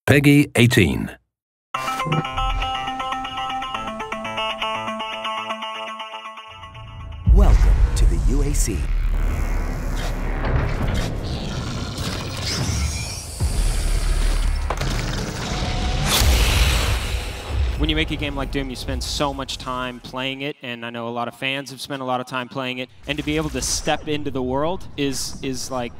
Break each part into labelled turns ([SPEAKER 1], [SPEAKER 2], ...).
[SPEAKER 1] Peggy 18.
[SPEAKER 2] Welcome to the UAC.
[SPEAKER 3] When you make a game like Doom, you spend so much time playing it, and I know a lot of fans have spent a lot of time playing it, and to be able to step into the world is like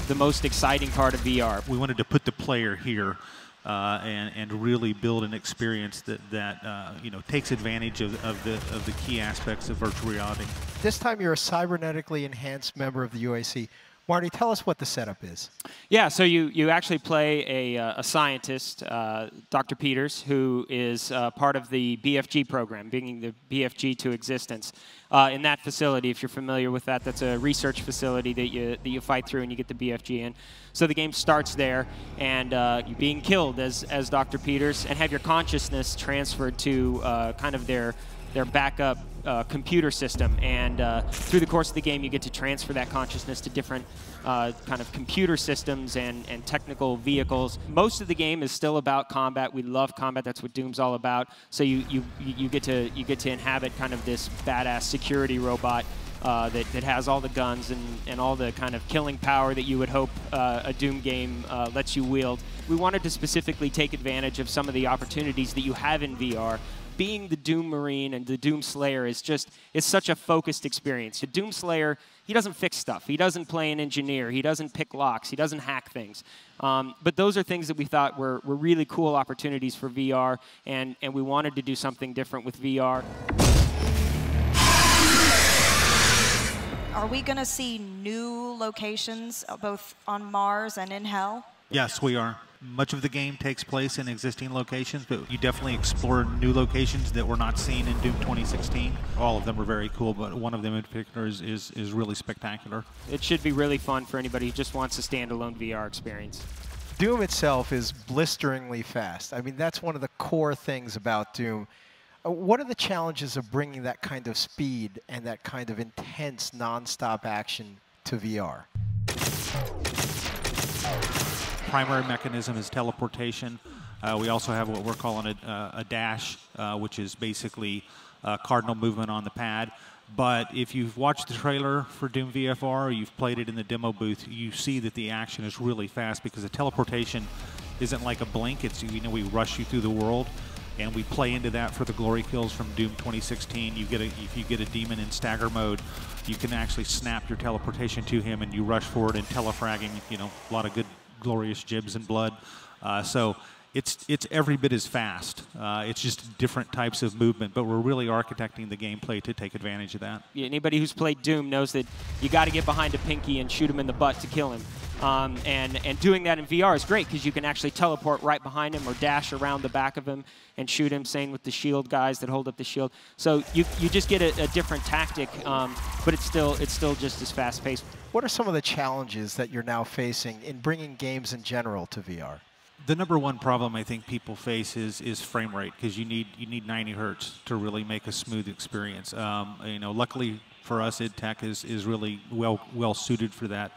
[SPEAKER 3] the most exciting part of VR.
[SPEAKER 4] We wanted to put the player here and really build an experience that you know, takes advantage of the key aspects of virtual reality.
[SPEAKER 5] This time you're a cybernetically enhanced member of the UAC. Marty, tell us what the setup is.
[SPEAKER 3] Yeah, so you actually play a scientist, Dr. Peters, who is part of the BFG program, bringing the BFG to existence. In that facility, if you're familiar with that, that's a research facility that you fight through and you get the BFG in. So the game starts there, and you're being killed as Dr. Peters, and have your consciousness transferred to kind of their backup computer system, and through the course of the game you get to transfer that consciousness to different kind of computer systems and technical vehicles. Most of the game is still about combat. We love combat. That's what Doom's all about. So you get to inhabit kind of this badass security robot that has all the guns and all the kind of killing power that you would hope a Doom game lets you wield. We wanted to specifically take advantage of some of the opportunities that you have in VR. Being the Doom Marine and the Doom Slayer is it's such a focused experience. The Doom Slayer, he doesn't fix stuff. He doesn't play an engineer. He doesn't pick locks. He doesn't hack things. But those are things that we thought were really cool opportunities for VR, and we wanted to do something different with VR.
[SPEAKER 6] Are we going to see new locations, both on Mars and in Hell?
[SPEAKER 4] Yes, we are. Much of the game takes place in existing locations, but you definitely explore new locations that were not seen in Doom 2016. All of them are very cool, but one of them in particular is really spectacular.
[SPEAKER 3] It should be really fun for anybody who just wants a standalone VR experience.
[SPEAKER 5] Doom itself is blisteringly fast. I mean, that's one of the core things about Doom. What are the challenges of bringing that kind of speed and that kind of intense, non-stop action to VR?
[SPEAKER 4] Primary mechanism is teleportation. We also have what we're calling a dash, which is basically cardinal movement on the pad. But if you've watched the trailer for Doom VFR or you've played it in the demo booth, you see that the action is really fast because the teleportation isn't like a blink. It's, you know, we rush you through the world, and we play into that for the glory kills from Doom 2016. If you get a demon in stagger mode, you can actually snap your teleportation to him, and you rush forward and telefragging. You know, a lot of good glorious jibs and blood. So it's every bit as fast. It's just different types of movement, but we're really architecting the gameplay to take advantage of that.
[SPEAKER 3] Yeah, anybody who's played Doom knows that you got to get behind a pinky and shoot him in the butt to kill him. And doing that in VR is great because you can actually teleport right behind him or dash around the back of him and shoot him, same with the shield guys that hold up the shield. So you just get a different tactic, but it's still just as fast-paced.
[SPEAKER 5] What are some of the challenges that you're now facing in bringing games in general to VR?
[SPEAKER 4] The number one problem I think people face is frame rate, because you need 90 hertz to really make a smooth experience. You know, luckily for us, id Tech is really well suited for that.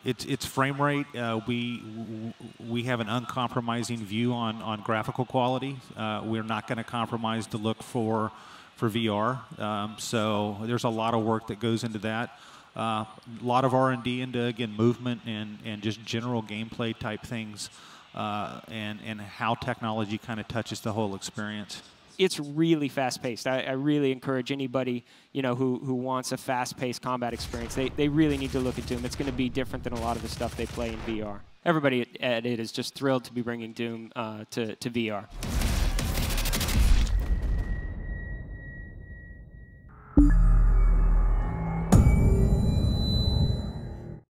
[SPEAKER 4] It's frame rate. We have an uncompromising view on graphical quality. We're not going to compromise the look for VR. So there's a lot of work that goes into that. A lot of R&D into, again, movement and just general gameplay type things, and how technology kind of touches the whole experience.
[SPEAKER 3] It's really fast-paced. I really encourage anybody, you know, who wants a fast-paced combat experience. They really need to look at Doom. It's going to be different than a lot of the stuff they play in VR. Everybody at it is just thrilled to be bringing Doom to VR.